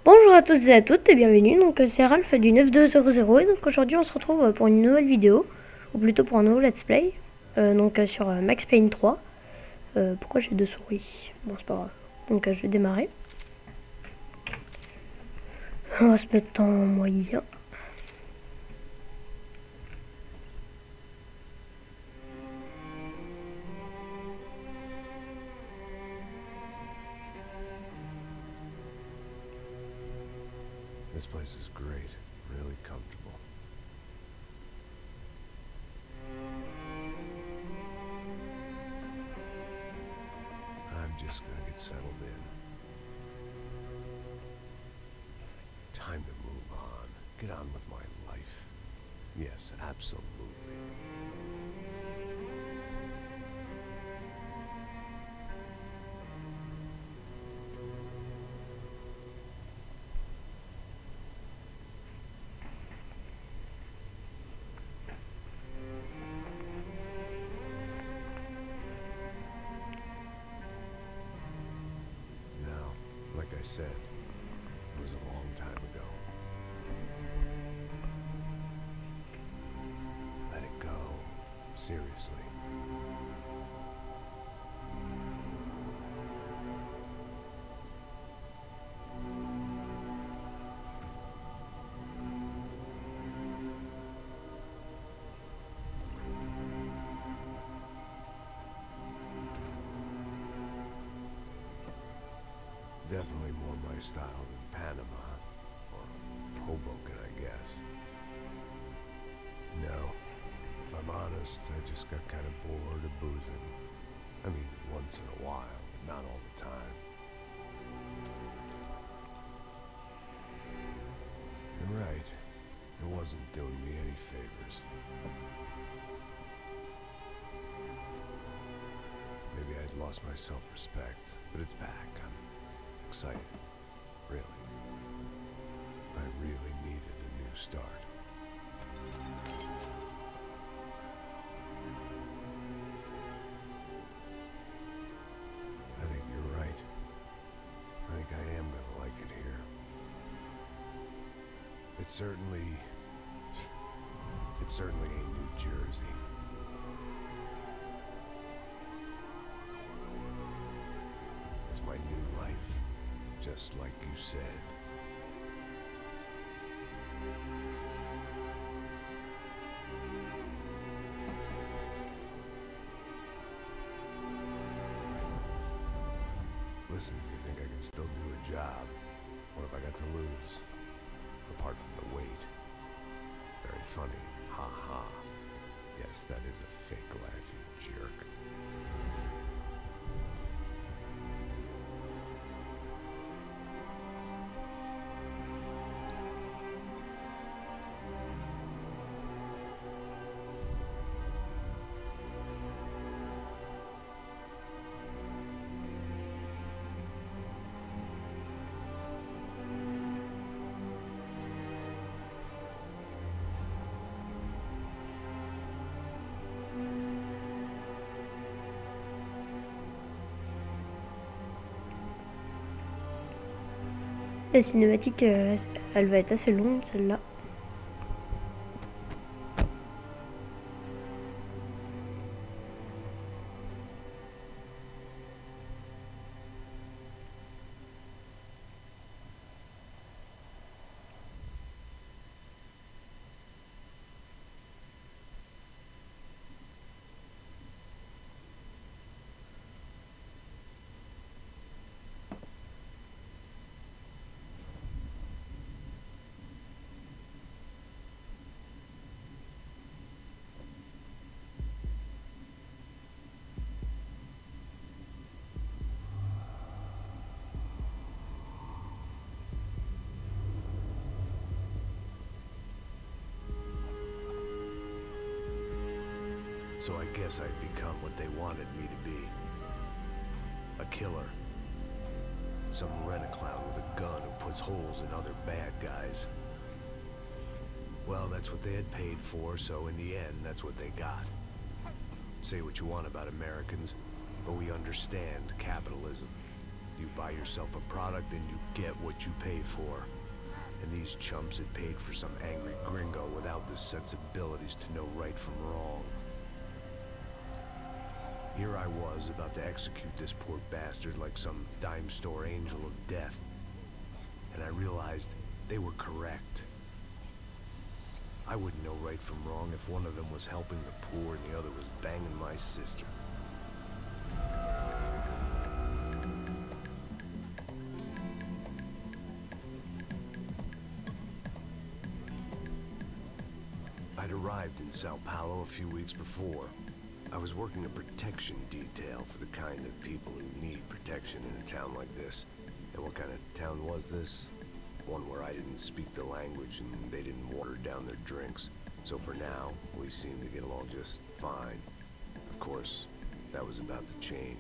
Bonjour à tous et à toutes et bienvenue, donc c'est Ralph du 9200 et donc aujourd'hui on se retrouve pour une nouvelle vidéo, ou plutôt pour un nouveau let's play, sur Max Payne 3. Pourquoi j'ai deux souris? Bon c'est pas grave, donc je vais démarrer. On va se mettre en moyen. This place is great, really comfortable. I'm just gonna get settled in. Time to move on. Get on with my life. Yes, absolutely. Like I said, it was a long time ago. Let it go. Seriously. Definitely more my style than Panama, or Hoboken, I guess. No, if I'm honest, I just got kind of bored of boozing. I mean, once in a while, but not all the time. You're right, it wasn't doing me any favors. Maybe I'd lost my self-respect, but it's back. I'm excited. Really. I really needed a new start. I think you're right. I think I am gonna like it here. It's certainly ain't New Jersey. It's my new life. Just like you said. Listen, if you think I can still do a job, what have I got to lose? Apart from the weight. Very funny. Ha ha. Yes, that is a fake laugh, you jerk. La cinématique, elle va être assez longue celle-là. So I guess I'd become what they wanted me to be. A killer. Some rent-a-clown with a gun who puts holes in other bad guys. Well, that's what they had paid for, so in the end, that's what they got. Say what you want about Americans, but we understand capitalism. You buy yourself a product and you get what you pay for. And these chumps had paid for some angry gringo without the sensibilities to know right from wrong. Here I was, about to execute this poor bastard like some dime store angel of death. And I realized they were correct. I wouldn't know right from wrong if one of them was helping the poor and the other was banging my sister. I'd arrived in Sao Paulo a few weeks before. I was working a protection detail for the kind of people who need protection in a town like this. And what kind of town was this? One where I didn't speak the language and they didn't water down their drinks. So for now, we seemed to get along just fine. Of course, that was about to change.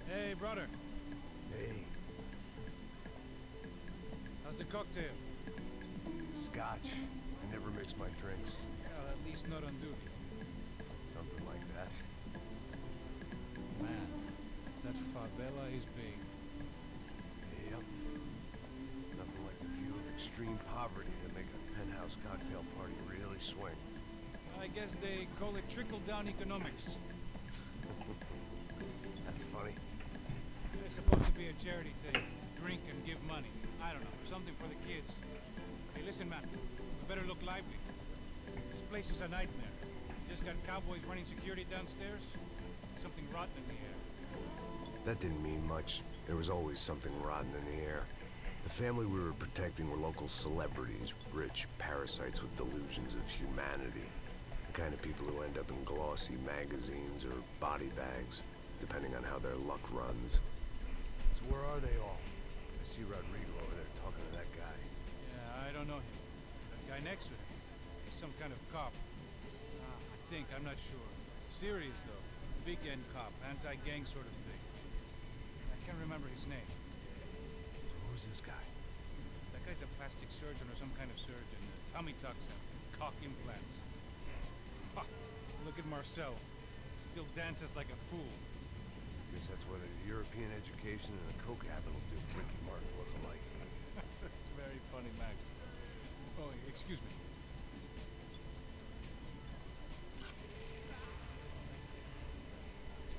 Hey, brother. Hey. How's the cocktail? Scotch. I never mix my drinks. Well, at least not on duty. Something like that. Man, that favela is big. Yep. Nothing like the view of extreme poverty to make a penthouse cocktail party really swing. I guess they call it trickle-down economics. That's funny. It's supposed to be a charity thing. Drink and give money. I don't know, something for the kids. Hey, listen, man. We better look lively. This place is a nightmare. Just got cowboys running security downstairs. Something rotten in the air. That didn't mean much. There was always something rotten in the air. The family we were protecting were local celebrities, rich parasites with delusions of humanity. The kind of people who end up in glossy magazines or body bags, depending on how their luck runs. So where are they all? I see Rodrigo over there talking to that guy. Yeah, I don't know him. That guy next to him. He's some kind of cop. I think, I'm not sure. Serious, though. Big end cop, anti-gang sort of thing. I can't remember his name. So who's this guy? That guy's a plastic surgeon or some kind of surgeon. Tommy Tuxen. Cock implants. Ha! Look at Marcel. Still dances like a fool. Guess that's what a European education and a coke habit will do Ricky Martin look alike. That's very funny, Max. Oh, excuse me.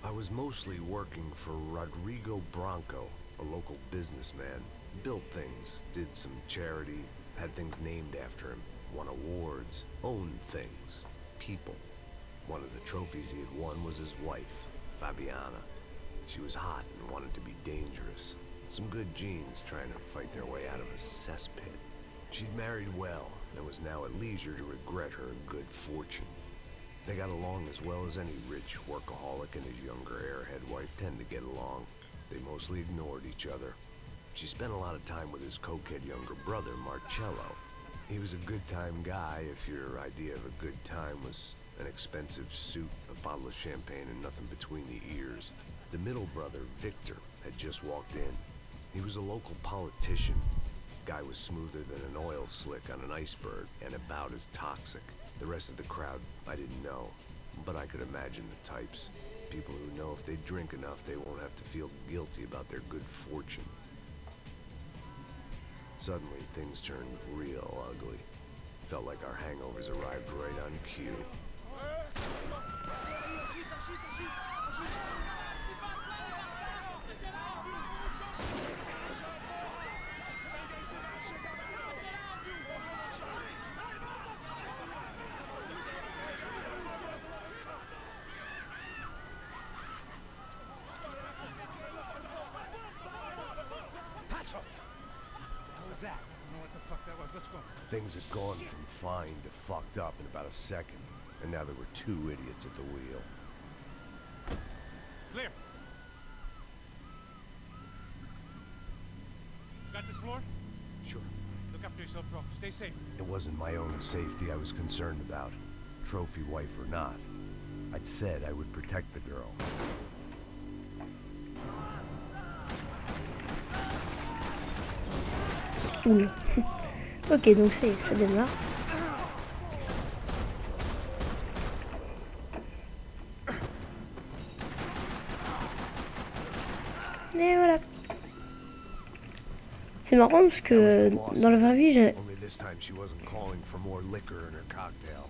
I was mostly working for Rodrigo Branco, a local businessman. Built things, did some charity, had things named after him, won awards, owned things, people. One of the trophies he had won was his wife, Fabiana. She was hot and wanted to be dangerous. Some good genes trying to fight their way out of a cesspit. She'd married well and was now at leisure to regret her good fortune. They got along as well as any rich workaholic and his younger airhead wife tend to get along. They mostly ignored each other. She spent a lot of time with his cokehead younger brother, Marcello. He was a good-time guy if your idea of a good time was an expensive suit, a bottle of champagne, and nothing between the ears. The middle brother, Victor, had just walked in. He was a local politician. Guy was smoother than an oil slick on an iceberg and about as toxic. The rest of the crowd, I didn't know, but I could imagine the types. People who know if they drink enough, they won't have to feel guilty about their good fortune. Suddenly, things turned real ugly. Felt like our hangovers arrived right on cue. Things had gone from fine to fucked up in about a second, and now there were two idiots at the wheel. Clear. Got this floor? Sure. Look after yourself, bro. Stay safe. It wasn't my own safety I was concerned about, trophy wife or not. I'd said I would protect the girl. Oula. Ok, donc ça démarre. Et voilà. C'est marrant parce que dans la vraie vie, Only this time she wasn't calling for more liquor in her cocktail.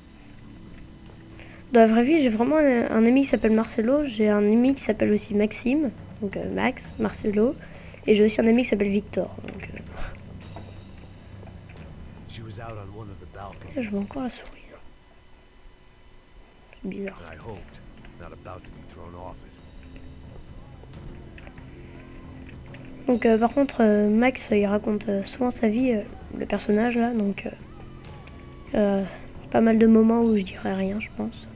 dans la vraie vie, j'ai vraiment un ami qui s'appelle Marcelo. J'ai un ami qui s'appelle aussi Maxime, donc Max, Marcelo, et j'ai aussi un ami qui s'appelle Victor. Donc, She was out on one of the balconies. je vois encore la souris. C'est bizarre. And I hoped, not about to be thrown off it. Donc par contre, Max, il raconte souvent sa vie, le personnage là, donc pas mal de moments où je dirais rien, je pense.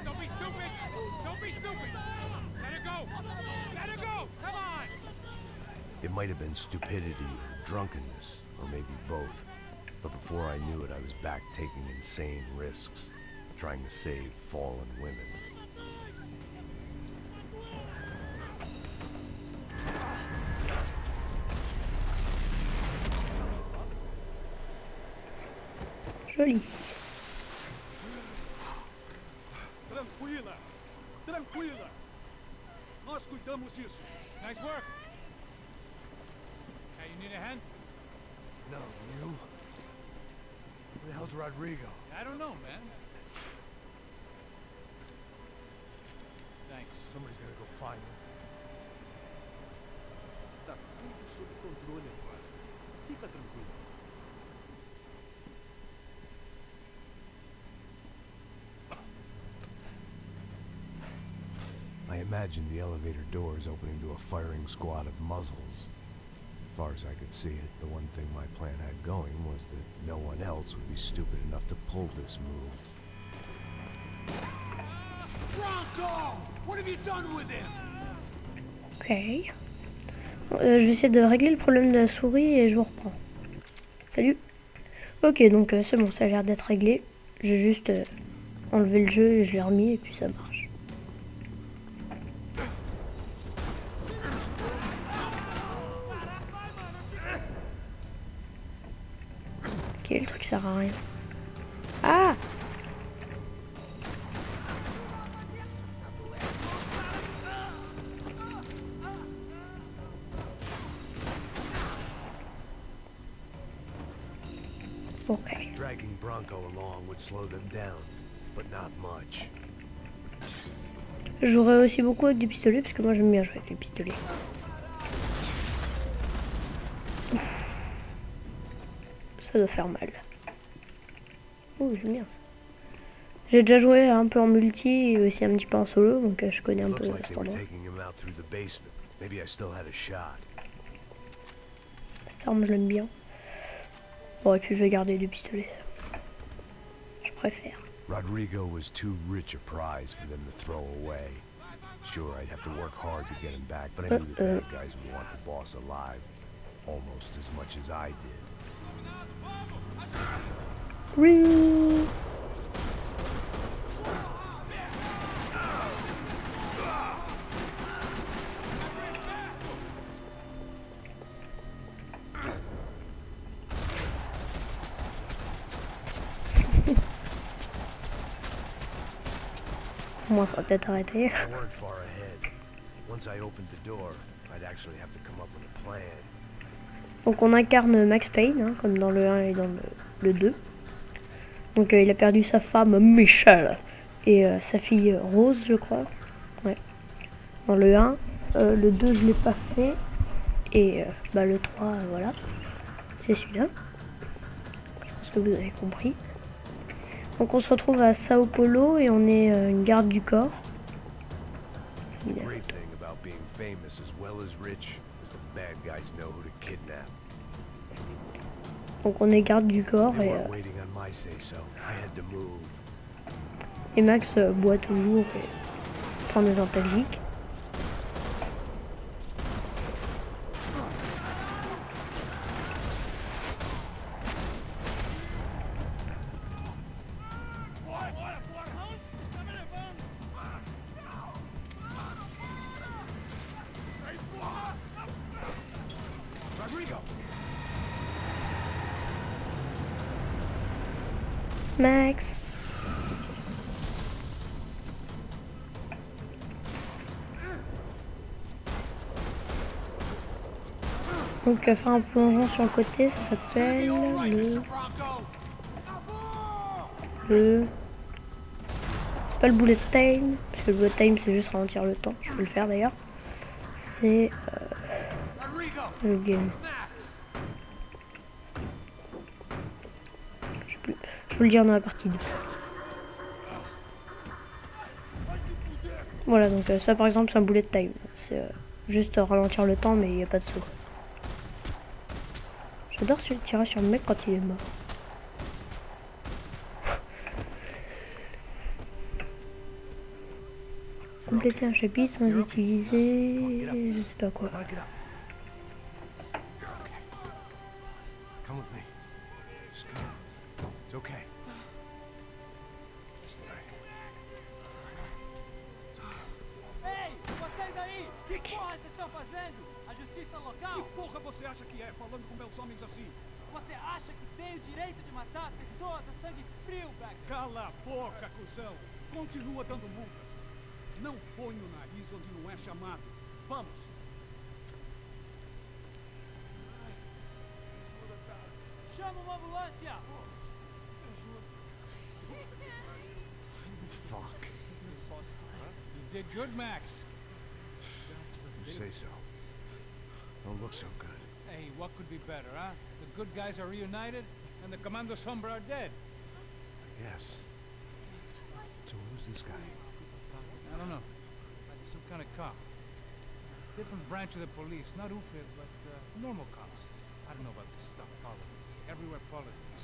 Don't be stupid! Don't be stupid! Let her go! Let her go! Come on! It might have been stupidity or drunkenness, or maybe both. But before I knew it, I was back taking insane risks, trying to save fallen women. Joli. Tranquila! Tranquila! Nós cuidamos disso. Nice work! Hey, you need a hand? No, you? Who the hell's Rodrigo? I don't know, man. Thanks. Somebody's gonna go find him. Está tudo sob controle agora. Fica tranquilo. I imagined the elevator doors opening to a firing squad of muzzles. As far as I could see it, the one thing my plan had going was that no one else would be stupid enough to pull this move. Bronco! What have you done with him? Ok. Je vais essayer de régler le problème de la souris et je vous reprends. Salut. Ok, donc c'est bon, ça a l'air d'être réglé. J'ai juste enlevé le jeu et je l'ai remis et puis ça marche. Ok, le truc sert à rien. Ah! Ok. Dragging Bronco along would slow them down, but not much. Je jouerai aussi beaucoup avec des pistolets parce que moi j'aime bien jouer avec les pistolets. Ouf. Ça doit faire mal. Oh, j'aime bien ça. J'ai déjà joué un peu en multi et aussi un petit peu en solo, donc je connais un peu Looked like cet they were endroit. taking him out through the basement. Maybe I still had a shot. Cette arme je l'aime bien. Bon, et puis je vais garder des pistolets. Je préfère. Rodrigo was too rich a prize for them to throw away. Sure, I'd have to work hard to get him back, but I knew the bad guys would want the boss alive almost as much as I did. Ring. Moi, faut peut-être arrêter. I weren't far ahead. Once I opened the door, I'd actually have to come up with a plan. Donc on incarne Max Payne, hein, comme dans le 1 et dans le 2. Donc il a perdu sa femme Michelle et sa fille Rose, je crois. Ouais. Dans le 1, le 2 je l'ai pas fait et le 3 voilà. C'est celui-là. Je pense que vous avez compris. Donc on se retrouve à Sao Paulo et on est une garde du corps. The great thing about being famous as well as rich is the bad guys know who to kidnap. Donc on est garde du corps They weren't waiting on my say-so. I had to move. et Max boit toujours et prend des antalgiques. Max. Donc faire un plongeon sur le côté, ça s'appelle le... C'est pas le bullet time, parce que le bullet time c'est juste ralentir le temps, je peux le faire d'ailleurs. C'est... j'ai oublié le nom. Je sais plus, je peux le dire dans la partie 2. Voilà, donc ça par exemple c'est un bullet time, c'est juste ralentir le temps mais il n'y a pas de saut. J'adore celui de tirer sur le mec quand il est mort. Compléter un chapitre sans utiliser... je sais pas quoi. Ei, vocês aí! Que porra vocês estão fazendo? A justiça local? Que porra você acha que é, falando com meus homens assim? Você acha que tem o direito de matar as pessoas a sangue frio, Becker? Cala a boca, cuzão! Continua dando multas. Não põe o nariz onde não é chamado. Vamos! Chama uma ambulância! Fuck. You did good, Max. You say so. Don't look so good. Hey, what could be better, huh? The good guys are reunited, and the Commando Sombra are dead. Yes. So who's this guy? I don't know. Some kind of cop. Different branch of the police. Not UFID, but normal cops. I don't know about this stuff. Politics. Everywhere politics.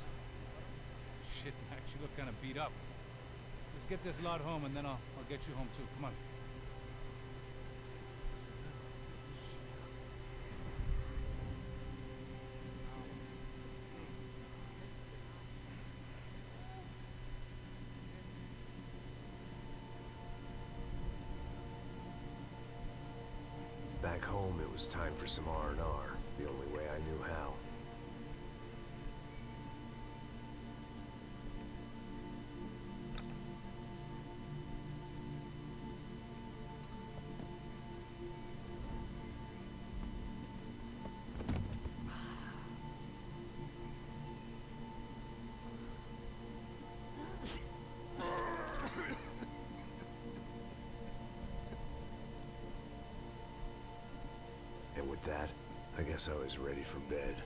Shit, Max, you look kind of beat up. Let's get this lot home, and then I'll get you home too. Come on. Back home, it was time for some R&R, the only way I knew how. And with that, I guess I was ready for bed.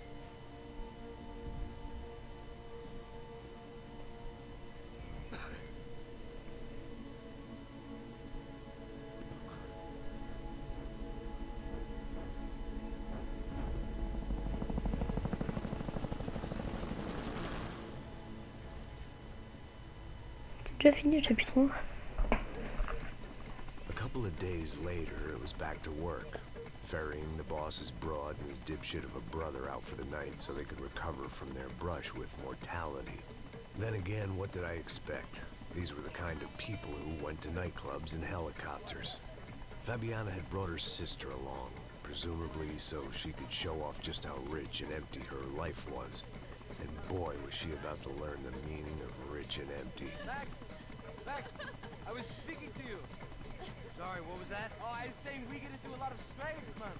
Déjà fini le chapitre 1. A couple of days later, it was back to work. Ferrying the boss's broad and his dipshit of a brother out for the night so they could recover from their brush with mortality. Then again, what did I expect? These were the kind of people who went to nightclubs in helicopters. Fabiana had brought her sister along, presumably so she could show off just how rich and empty her life was. And boy, was she about to learn the meaning of rich and empty. Max! Max! I was speaking to you! Sorry, what was that? Oh, I was saying we get to do a lot of scrapes, man.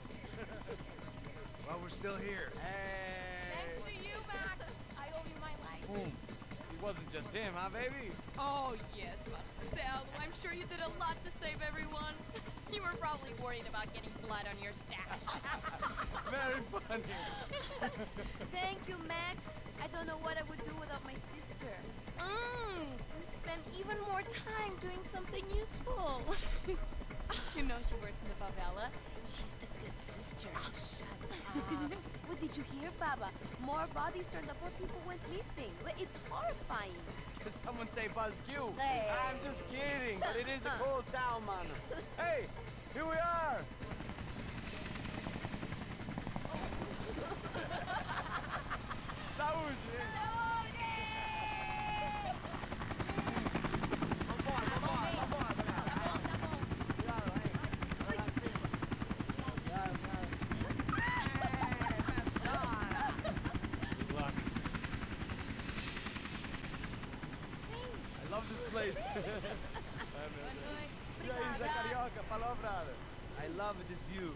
Well, we're still here. Hey! Thanks to you, Max. I owe you my life. Boom. It wasn't just him, huh, baby? Oh, yes, Marcel. I'm sure you did a lot to save everyone. You were probably worried about getting blood on your stash. Very funny. Thank you, Max. I don't know what I would do without my sister. Spend even more time doing something useful. You know she works in the favela. She's the good sister. Oh, shut up. What did you hear, Baba? More bodies turned up where people went missing. It's horrifying. Did someone say Buzz Q? Hey. I'm just kidding, but it is a cold town, man. Hey, here we are. Saúde! I love this place. E aí, Zé Carioca, falou, brother. I love this view.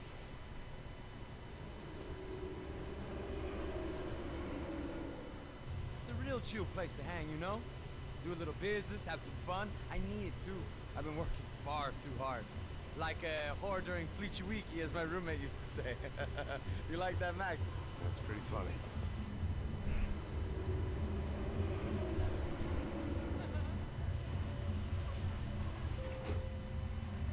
chill place to hang, you know? Do a little business, have some fun. I need it too. I've been working far too hard. Like a whore during Fleechy Weeky, as my roommate used to say. You like that, Max? That's pretty funny.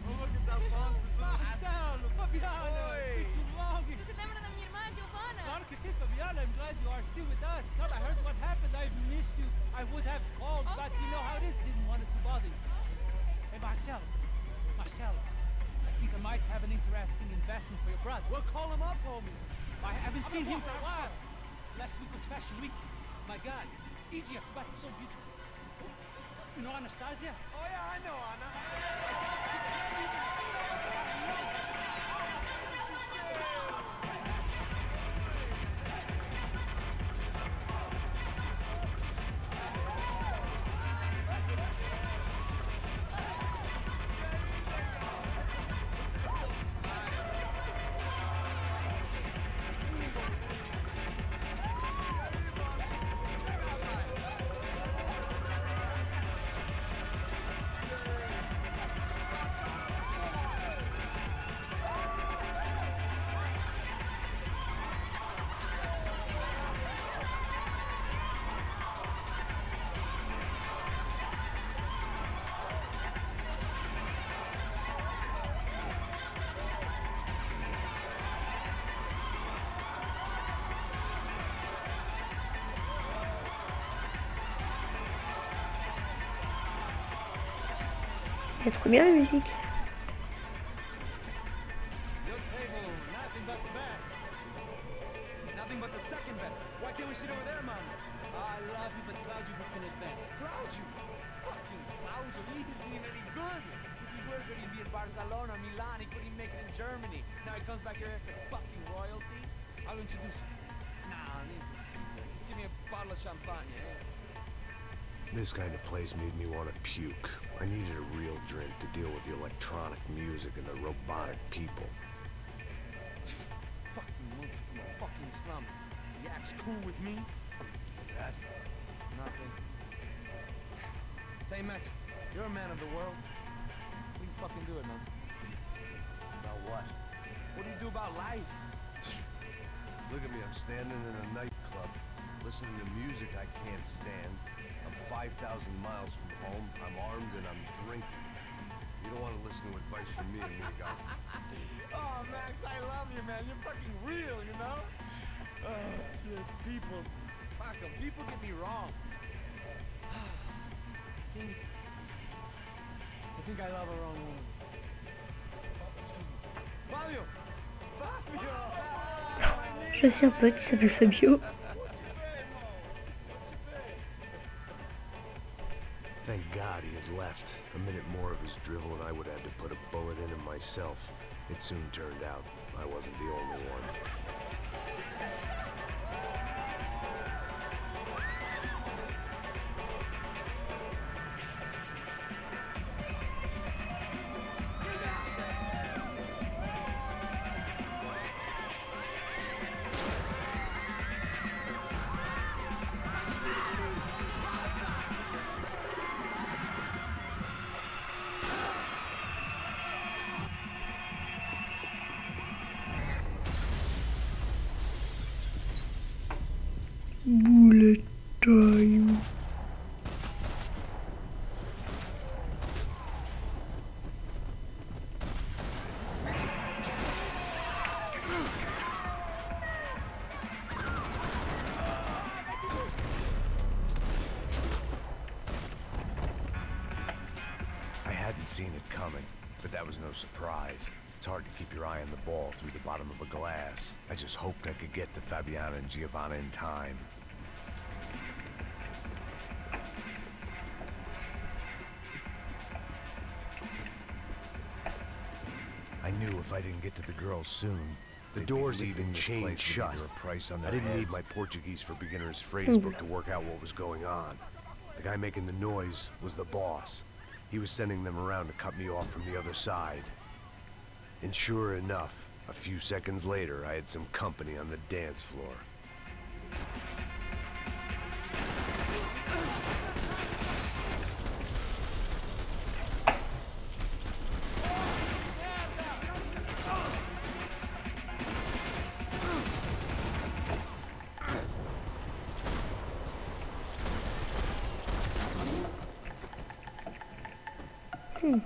Oh, look at that fun. Marcelo, Fabiana, Oi. it's too long. Você lembra da minha irmã, Giovanna? Claro que sim, Fabiana. I'm glad you are still with us. Come, I heard what happened. I've missed you. I would have called, but you know how it is. Didn't want it to bother you. Hey, Marcelo. Marcelo. I think I might have an interesting investment for your brother. Well, call him up, homie. I haven't seen him for a while. Last week was Fashion Week. My God, Egypt, but so beautiful. You know Anastasia? Oh, yeah, I know, Anna. Il est trop bien la musique. Your table, nothing but the best. Nothing but the second best. Why can't we sit over there, man? I love you, but Claudio booking it best. Claudio. Fucking Claudio. He isn't even any good. If he were good, he'd be in Barcelona, Milan. He couldn't even make it in Germany. Now he comes back here as a fucking royalty. I'll introduce you. Nah, I need to see that. Just give me a bottle of champagne, eh? This kind of place made me want to puke. I needed a real drink to deal with the electronic music and the robotic people. Fucking monkey from a fucking slum. He acts cool with me. What's that? Nothing. Say, Max, you're a man of the world. We can fucking do it, man. About what? What do you do about life? Look at me, I'm standing in a nightclub, listening to music I can't stand. I'm 5,000 miles from home, I'm armed and I'm drinking. You don't want to listen to advice from me, amigo. Oh, Max, I love you, man. You're fucking real, you know? Oh, shit. People. Fuck 'em. People get me wrong. I think I love a wrong woman. Oh, excuse me. Fabio! Fabio! J'ai aussi un pote qui s'appelle Fabio. Thank God he had left. A minute more of his drivel and I would have had to put a bullet in him myself. It soon turned out I wasn't the only one. Bullet time. I hadn't seen it coming, but that was no surprise. It's hard to keep your eye on the ball through the bottom of a glass. I just hoped I could get to Fabiana and Giovanna in time. I knew if I didn't get to the girls soon, the doors even chained shut. I didn't need my Portuguese for Beginners phrase book to work out what was going on. The guy making the noise was the boss. He was sending them around to cut me off from the other side. And sure enough, a few seconds later, I had some company on the dance floor. Poor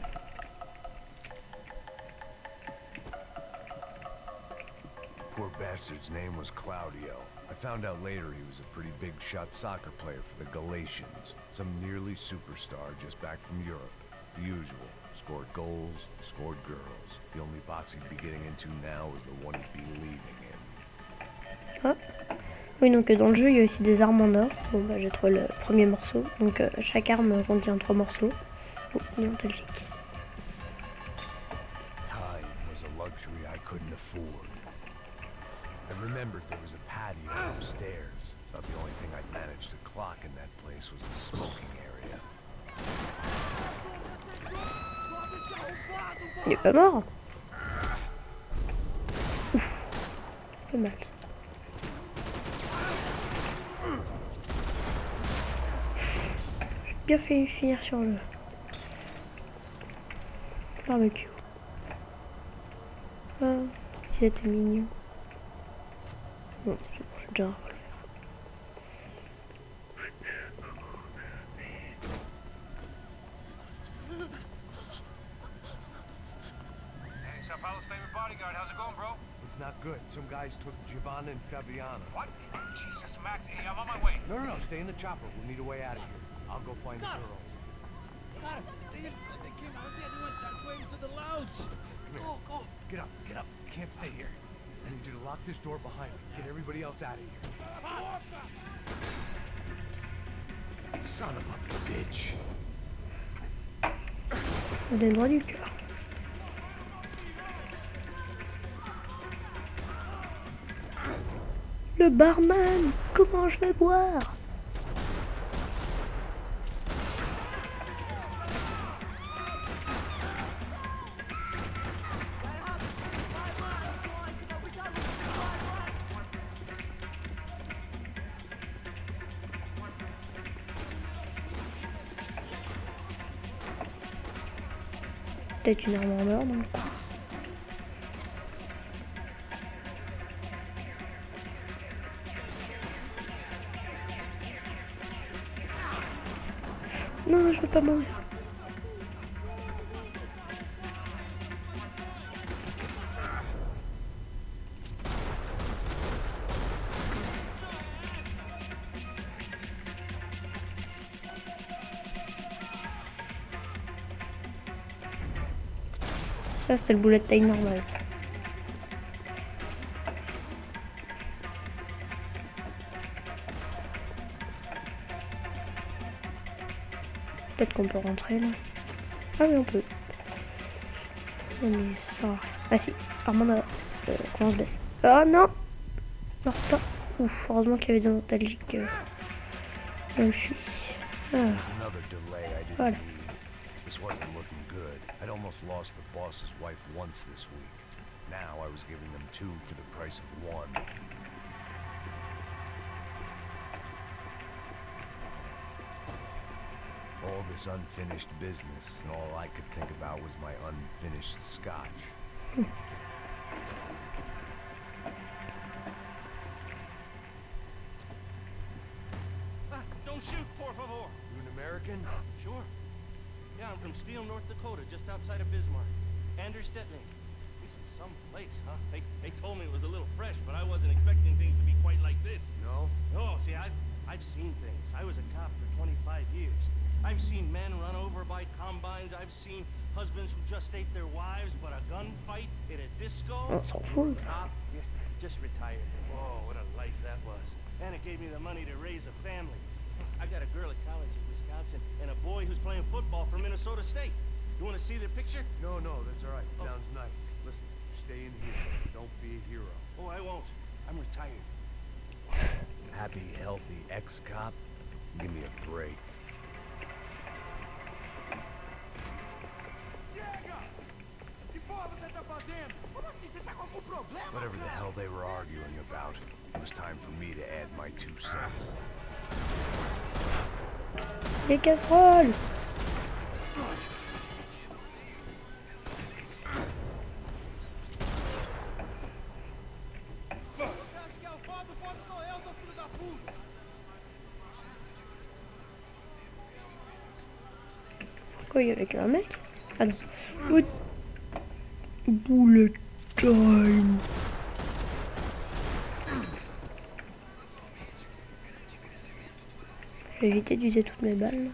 bastard's name was Claudio. I found out later he was a pretty big shot soccer player for the Galatians. Some nearly superstar just back from Europe. The usual. Scored goals, scored girls. The only box he'd be getting into now is the one he'd be leaving in. Ah. Oui, donc dans le jeu, il y a aussi des armes en or. Bon, bah j'ai trouvé le premier morceau. Donc chaque arme contient 3 morceaux. Oh, néantalgique. Time was a luxury I couldn't afford. I remembered there was a patio upstairs. Thought the only thing I'd managed to clock in that place was the smoking area. Il est pas mort. Ouf. Fait mal. J'ai bien fait finir sur le barbecue. Ah, il était mignon. Bon, c'est bon, j'ai déjà un revolver. Hey, Sao Paulo's favorite bodyguard. How's it going, bro? It's not good. Some guys took Giovanna and Fabiana. What? Jesus, Max. Hey, I'm on my way. No, stay in the chopper. We'll need a way out of here. I'll go find the girls. God, they came out there. They went that way to the lounge. Go. Get up. You can't stay here. I need you to lock this door behind me. Get everybody else out of here. Son of a bitch. Ça donne droit du cœur. Le barman, comment je vais boire? Peut-être une arme en or dans le coin. Non, je veux pas mourir. Ça, c'était le boulet de taille normale. Peut-être qu'on peut rentrer là. Ah oui, on peut. Non mais ça sert à rien. Ah si, Armand comment on se baisse. Ah non. Meurs pas. Ouf, heureusement qu'il y avait des nostalgiques là où je suis. Ah. Voilà. This wasn't looking good. I'd almost lost the boss's wife once this week. Now I was giving them 2 for the price of 1. All this unfinished business, and all I could think about was my unfinished scotch. Don't shoot, por favor. You an American? Sure. Yeah, I'm from Steele, North Dakota, just outside of Bismarck. Anders Stetling. This is some place, huh? They told me it was a little fresh, but I wasn't expecting things to be quite like this. No? Oh, see, I've seen things. I was a cop for 25 years. I've seen men run over by combines. I've seen husbands who just ate their wives, but a gunfight in a disco. On s'en fout. Cop? Yeah, just retired. Oh, what a life that was. And it gave me the money to raise a family. I got a girl at college in Wisconsin and a boy who's playing football for Minnesota State. You want to see their picture? No, that's all right. Sounds nice. Listen, stay in here. Don't be a hero. Oh, I won't. I'm retired. Happy, healthy ex-cop? Give me a break. Whatever the hell they were arguing about, it was time for me to add my 2 cents. Les casseroles. Quoi, il y avait qu'un mec? Ah non. Oui. Bullet time. Je vais éviter d'user toutes mes balles.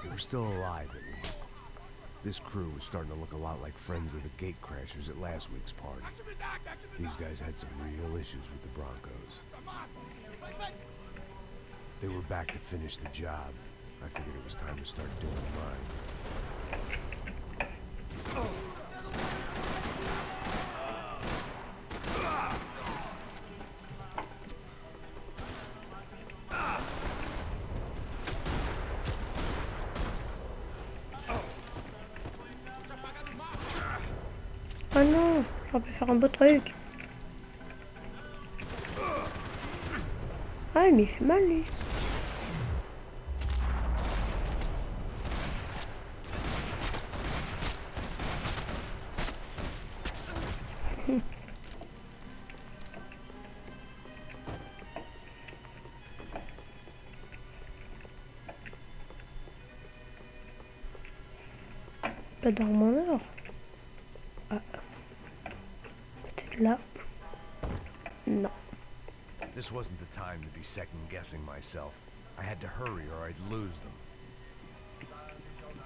We're still alive, at least. This crew was starting to look a lot like friends of the gate crashers at last week's party. These guys had some real issues with the Broncos. They were back to finish the job. I figured it was time to start doing mine. Ah non, j'aurais pu faire un beau truc. Ah mais il fait mal lui. Pas dans mon heure. Ah. Peut-être là. Non. This wasn't the time to be second-guessing myself. I had to hurry or I'd lose them.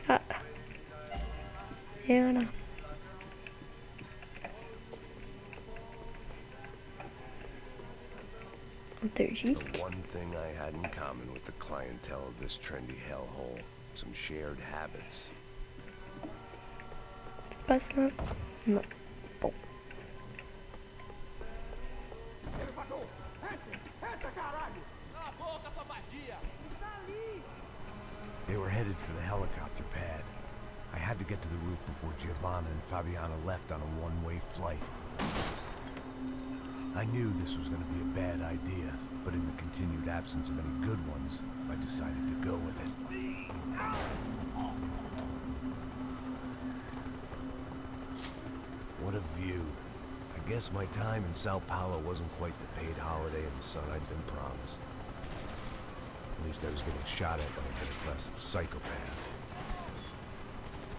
Ah. Et voilà. The one thing I had in common with the clientele of this trendy hellhole, some shared habits. C'est pas ça? Non. Bon. They were headed for the helicopter pad. I had to get to the roof before Giovanna and Fabiana left on a one-way flight. I knew this was going to be a bad idea, but in the continued absence of any good ones, I decided to go with it. What a view. I guess my time in Sao Paulo wasn't quite the paid holiday in the sun I'd been promised. At least I was getting shot at by a middle-class psychopath.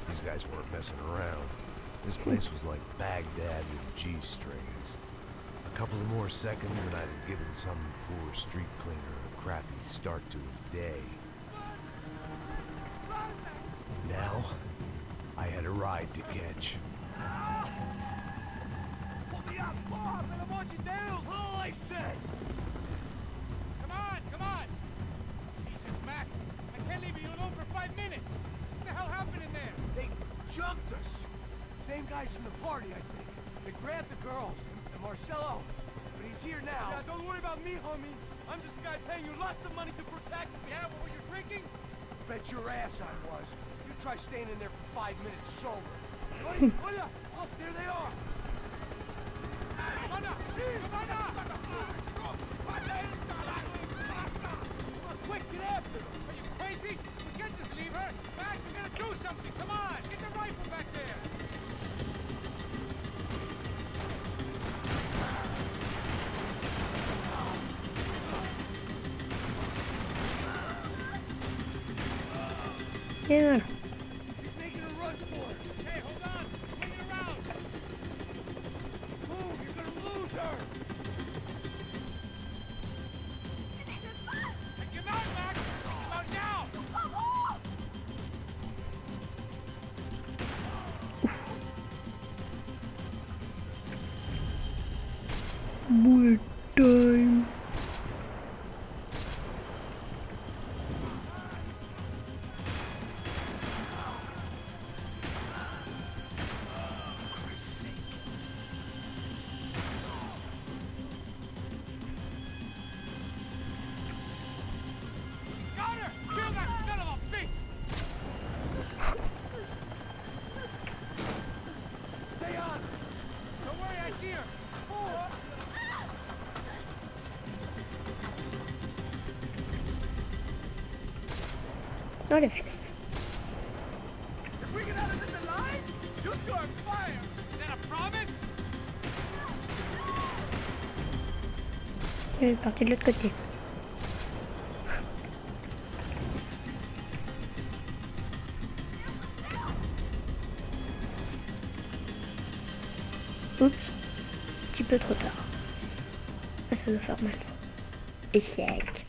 These guys weren't messing around. This place was like Baghdad with G-strings. A couple of more seconds and I'd have given some poor street cleaner a crappy start to his day. Now, I had a ride to catch. All I said! Come on, come on! Jesus, Max, I can't leave you alone for 5 minutes! What the hell happened in there? They jumped us. Same guys from the party, I think. They grabbed the girls and Marcelo, but he's here now. Yeah, don't worry about me, homie. I'm just the guy paying you lots of money to protect me. Yeah, what were you drinking? Bet your ass I was. You try staying in there for 5 minutes sober. Look, there they are. Quick, get after her! Are you crazy? We can't just leave her! Max, you gotta do something! Come on! Get the rifle back there! Yeah. She's making a run for it. Hey, hold on! Swing it around! Move, you're gonna lose her. Take him out, Max! Take him out now! Bullet time. Got her! Kill that son of a bitch! Stay on. Don't worry, I see her! Dans les fesses. If we get out of this alive, you start fire. Is that a promise? Il est parti de l'autre côté. Oups. Un petit peu trop tard. Ah, ça doit faire mal ça. Échec.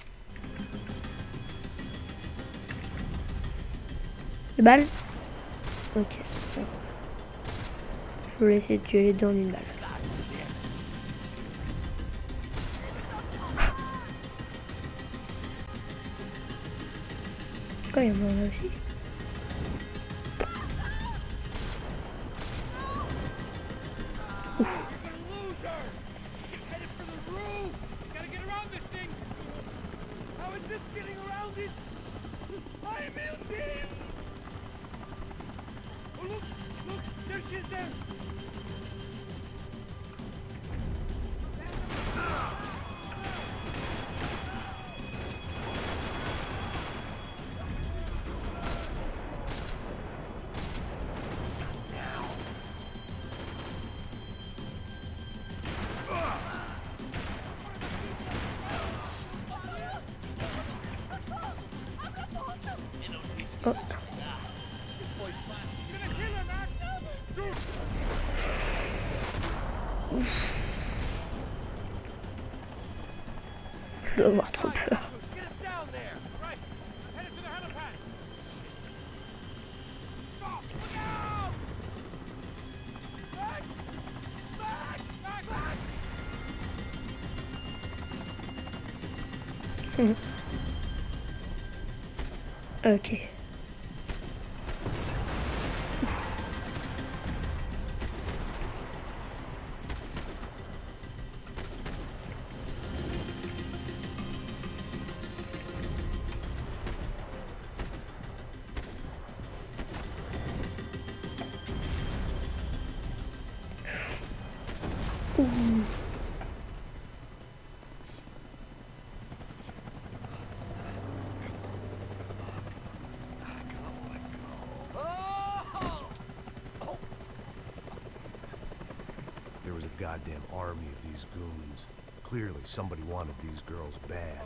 Une balle. Ok, c'est bon. Je vais essayer de tuer les deux en une balle. Quoi, il y en a là aussi? Oh. Je dois avoir trop peur. Ok. There was a goddamn army of these goons. Clearly, somebody wanted these girls bad.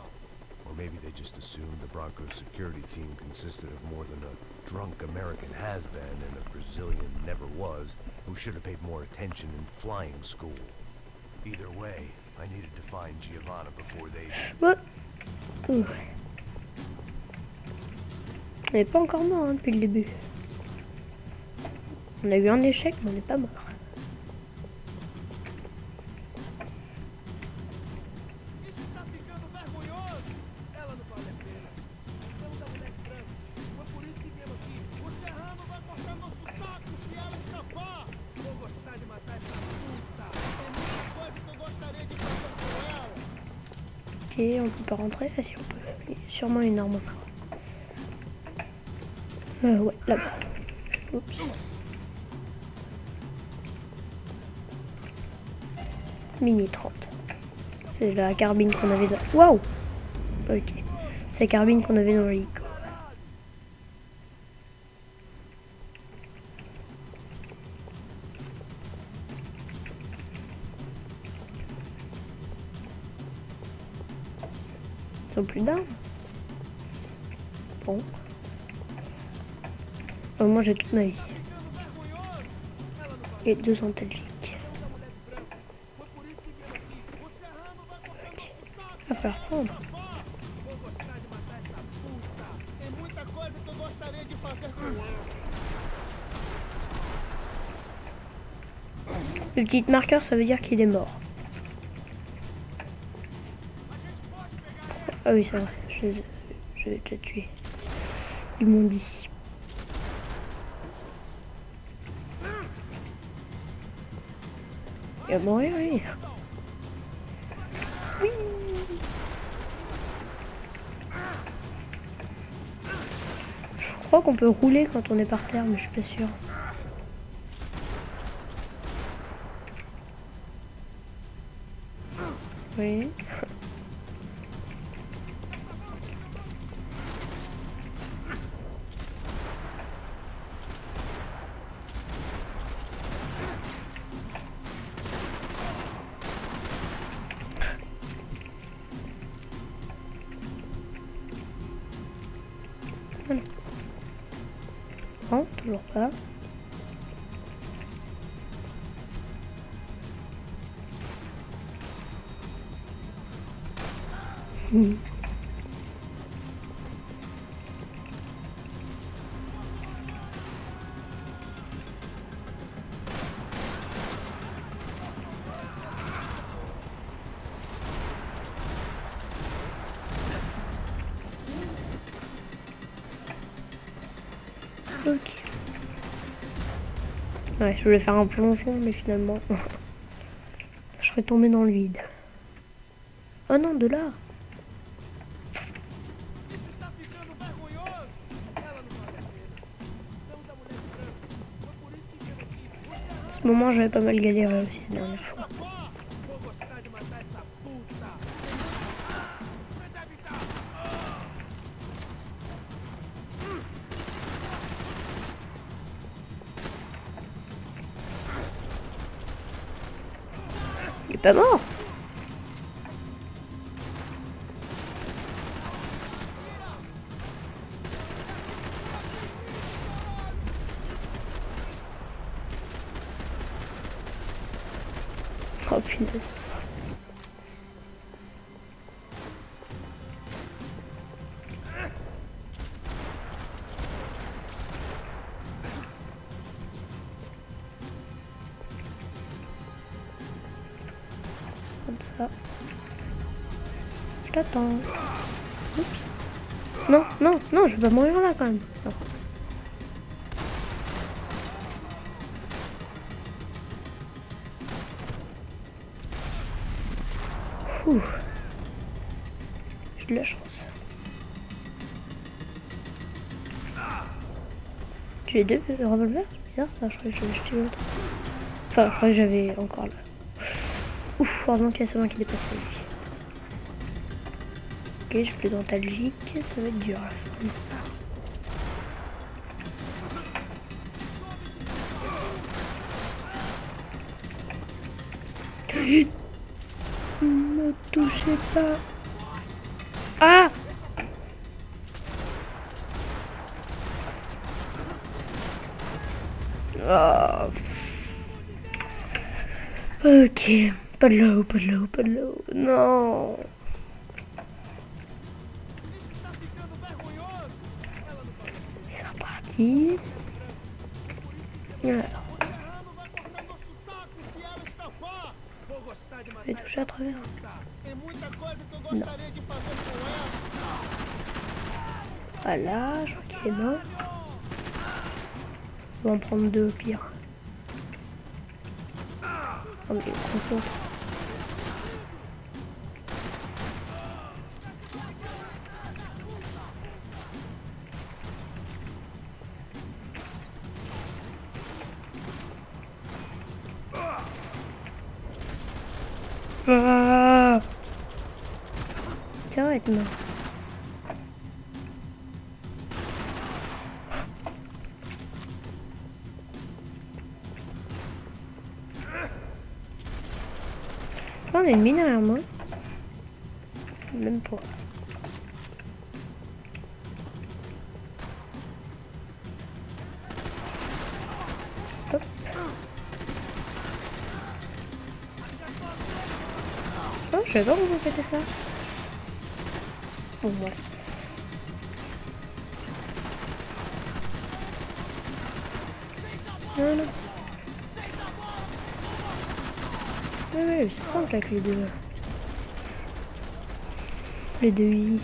Or maybe they just assumed the Broncos security team consisted of more than a drunk American has-been and a Brazilian never was, who should have paid more attention in flying school. Either way, I needed to find Giovanna before they... What? On n'est pas encore mort hein, depuis le début. On a eu un échec, mais on n'est pas mort. Ok, on peut pas rentrer. Ah si, on peut. Il y a sûrement une arme encore. Ouais, là-bas. Oups. Mini 30. C'est la carbine qu'on avait dans... Waouh. Ok. C'est la carbine qu'on avait dans l'hélico. Ils n'ont plus d'armes. Bon. Moi j'ai toute ma vie. Et 2 antalgiques. Ok. Va falloir prendre. Le petit marqueur, ça veut dire qu'il est mort. Ah oui, c'est vrai. Je l'ai déjà tué. Ils m'ont dit ici. Il va mourir, lui. Oui. Je crois qu'on peut rouler quand on est par terre, mais je suis pas sûre. Oui. Non, toujours pas. Ok. Ouais, je voulais faire un plongeon, mais finalement, je serais tombé dans le vide. Oh non, de là. À ce moment, j'avais pas mal galéré aussi la dernière fois. Il est pas mort. Oh punaise. Comme ça. Je t'attends. Oups. Non, non, non, je vais pas mourir là quand même. Non. Ouh. J'ai de la chance. J'ai deux revolvers, c'est bizarre ça, je croyais que j'avais jeté l'autre. Enfin, je croyais que j'avais encore là. Ouf, heureusement qu'il y a seulement qui dépasse lui. Ok, j'ai plus d'antalgique, ça va être dur à la fin. Ne me touchez pas. Ah! Oh. Ok, pas de l'eau, pas de l'eau, pas de l'eau. Non. C'est reparti. Alors. Je vais toucher à travers. Non. Voilà, je crois qu'il est mort. On va en prendre deux au pire. Oh mais il est trop fort. Ah, arrête non. On a une mine derrière moi. Même pas. Hop. Oh, je savais pas comment faites ça. Bon, voilà. Non, non. Ouais, c'est simple avec les deux. Les deux I.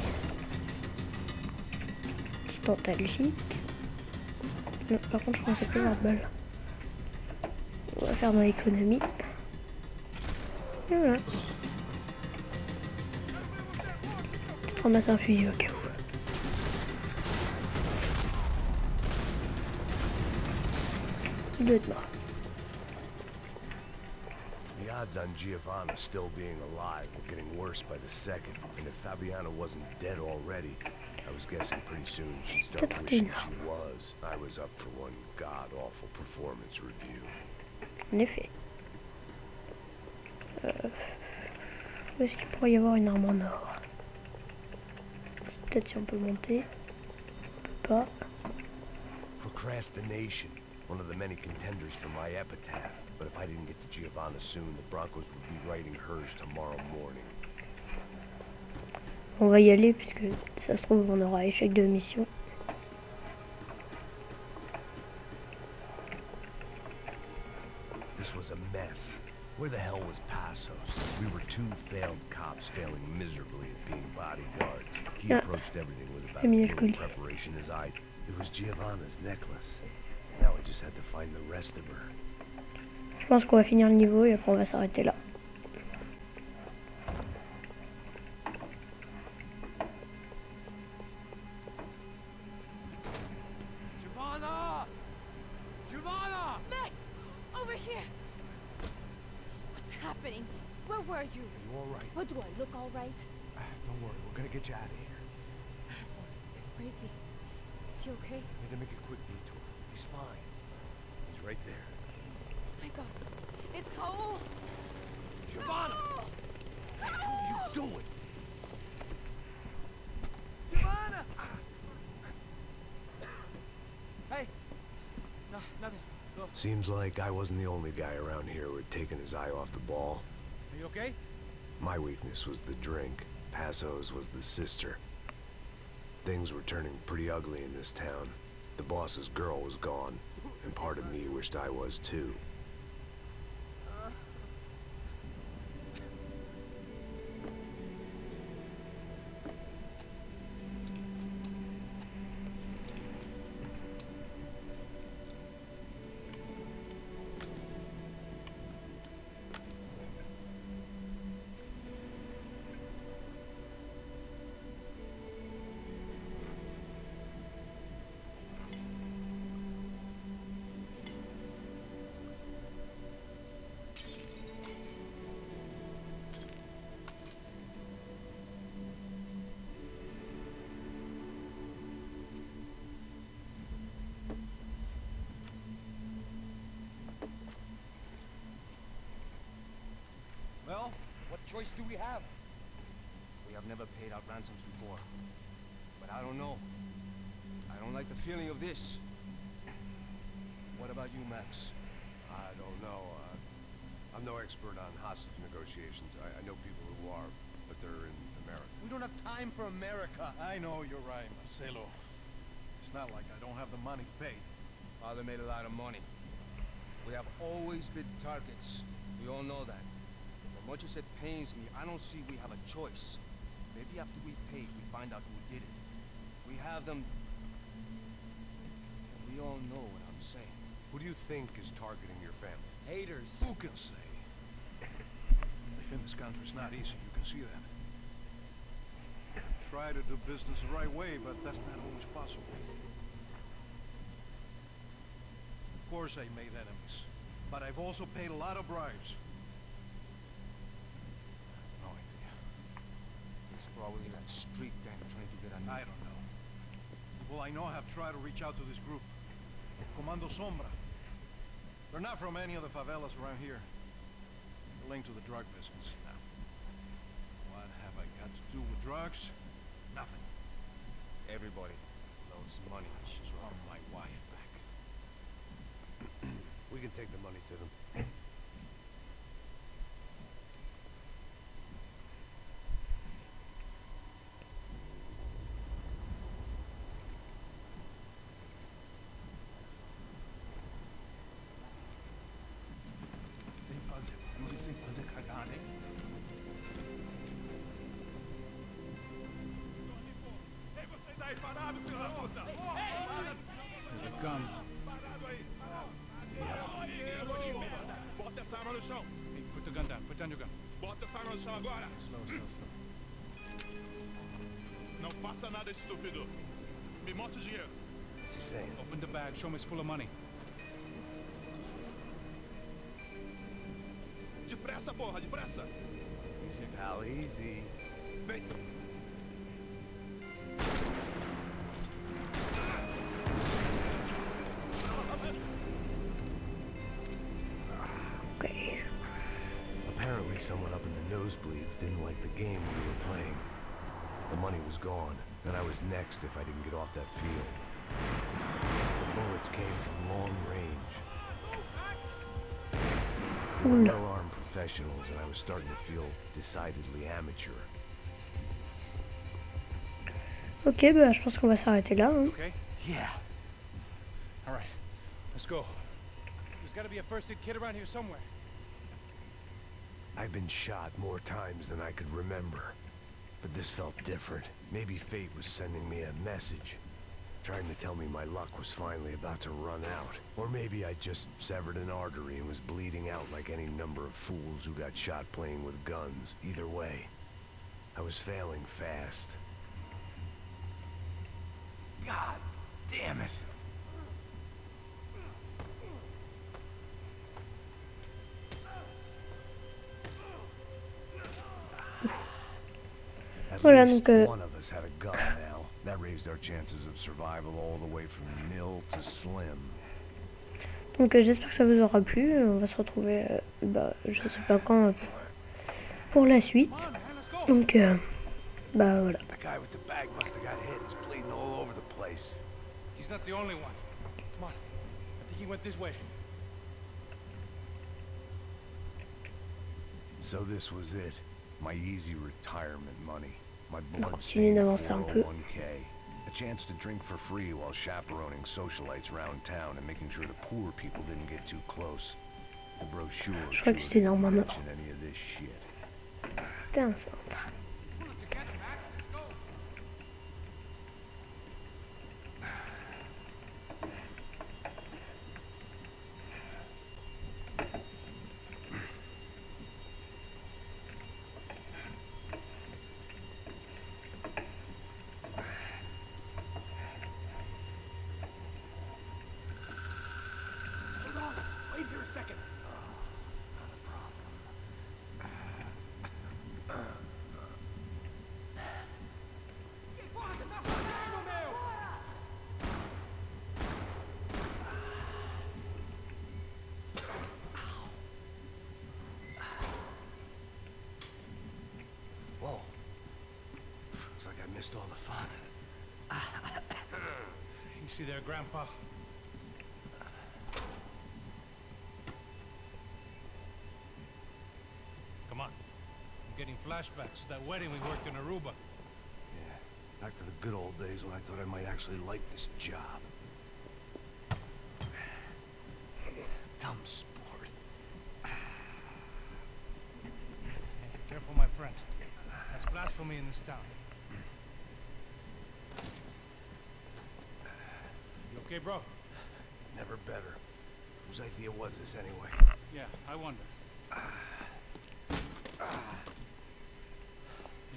Petite antalgique. Non, par contre, je commence à plus avoir de balles. On va faire dans l'économie. Et voilà. Peut-être ramasser un fusil au cas où. Il doit être mort. The odds on Giovanna still being alive were getting worse by the second, and if Fabiana wasn't dead already, I was guessing pretty soon she'd start wishing she was. I was up for one god-awful performance review. En effet. Où est-ce qu'il pourrait y avoir une arme en or? Peut-être si on peut monter. On peut pas. Procrastination. One of the many contenders for my epitaph. But if I didn't get to Giovanna soon, the Broncos would be writing hers tomorrow morning. On va y aller puisque ça se trouve on aura échec de mission. This was a mess. Where the hell was Passos? We were two failed cops failing miserably at being bodyguards. He approached everything with about as little preparation as I. It was Giovanna's necklace. Now I just had to find the rest of her. Je pense qu'on va finir le niveau et après on va s'arrêter là. Giovanna! Giovanna! Max! Over here! What's happening? Where were you? Are you all right? What do I look all right? Don't worry, we're gonna get you out of here. Passos. Where is he? Is he okay? Need to make a quick detour. He's fine. He's right there. My God. It's Raul! Giovanna! What are you doing? Giovanna! Hey! No, nothing. Go. Seems like I wasn't the only guy around here who had taken his eye off the ball. Are you okay? My weakness was the drink. Passos was the sister. Things were turning pretty ugly in this town. The boss's girl was gone, and part of me wished I was too. Well, what choice do we have? We have never paid out ransoms before. But I don't know. I don't like the feeling of this. What about you, Max? I don't know. I'm no expert on hostage negotiations. I know people who are, but they're in America. We don't have time for America. I know you're right, Marcelo. It's not like I don't have the money to pay. Father made a lot of money. We have always been targets. We all know that. As much as it pains me, I don't see we have a choice. Maybe after we pay, we find out who did it. We have them... We all know what I'm saying. Who do you think is targeting your family? Haters. Who can say? Life in this country is not easy, you can see that. Try to do business the right way, but that's not always possible. Of course I made enemies, but I've also paid a lot of bribes. No idea. It's probably that street gang trying to get a I don't know. Well, I know I have tried to reach out to this group. Comando Sombra. They're not from any of the favelas around here. They're linked to the drug business now. What have I got to do with drugs? Nothing. Everybody loves money. She's on my wife back. We can take the money to them. Sem fazer cagada, hein? Ei, vocês aí parados, filho da puta! Ele calma. Parado aí! Bota essa arma no chão! Hey, put the gun down. Put down your gun. Bota essa arma no chão agora! Slow. Não faça nada, estúpido! Me mostra o dinheiro! What's he saying? Open the bag. Show me it's full of money. Depressa, porra! Depressa! Easy, pal, easy. Vem! Okay. Apparently someone up in the nosebleeds didn't like the game we were playing. The money was gone, and I was next if I didn't get off that field. Bullets came from long range. Oula. No armed professionals, and I was starting to feel decidedly amateur. Ok, bah je pense qu'on va s'arrêter là. Hein. Okay? Yeah. All right. Let's go. There's got to be a first aid kit around here somewhere. I've been shot more times than I could remember. But this felt different. Maybe fate was sending me a message. Trying to tell me my luck was finally about to run out. Or maybe I just severed an artery and was bleeding out like any number of fools who got shot playing with guns. Either way, I was failing fast. God damn it. At Voilà, least donc, one of us had a gun now. That raised our chances of survival all the way from nil to slim. Donc j'espère que ça vous aura plu. On va se retrouver, bah, je sais pas quand, pour la suite. Donc, bah voilà. The guy with the bag must have got hit. He's bleeding all over the place. He's not the only one. Come on. I think he went this way. So this was it. My easy retirement money. My On va bloodstained continuer d'avancer un peu. 401k. A chance to drink for free while chaperoning socialites around town and making sure the poor people didn't get too close. The brochure Je crois que c'était normalement. mention any of this shit. C'était un centre. Wait here a second. Whoa. Looks like I missed all the fun. You see there, Grandpa? Come on. I'm getting flashbacks to that wedding we worked in Aruba. Yeah, back to the good old days when I thought I might actually like this job. Dumb sport. Careful, my friend. That's blasphemy in this town. You okay, bro? Never better. Whose idea was this anyway? Yeah, I wonder.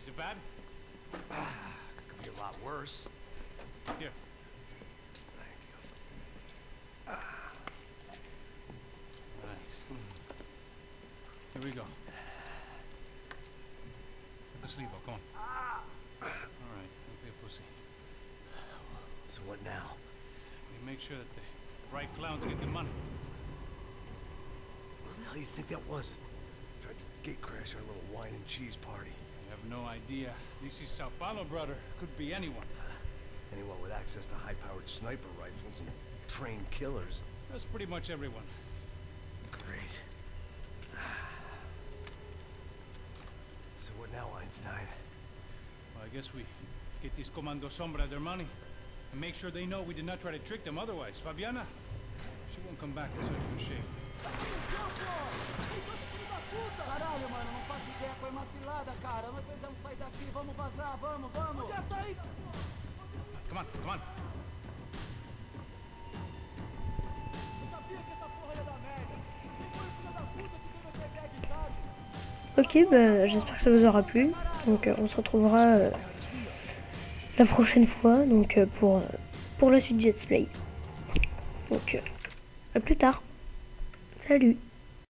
Is it bad? Could be a lot worse. Here. Thank you. Right. Here we go. Asleep, come on. All right, don't be a pussy. So what now? We make sure that the right clowns get the money. What the hell do you think that was? Tried to gate crash our little wine and cheese party. I have no idea. This is Sao Paulo, brother. Could be anyone. Anyone with access to high-powered sniper rifles and trained killers. That's pretty much everyone. Great. So what now, Einstein? Well, I guess we get these Comando Sombra their money and make sure they know we did not try to trick them otherwise. Fabiana, she won't come back in such good shape. Caralho, mano, não faço ideia, foi uma cilada, cara. Nós precisamos sair daqui, vamos vazar, vamos, vamos. Onde é a saída? Come on, come on. Eu sabia que essa porra ia dar merda. Quem foi o filho da puta que fez você ideia de tarde? Ok, bah, j'espère que ça vous aura plu. Donc on se retrouvera la prochaine fois donc, pour la suite du let's play. Donc à plus tard. Salut.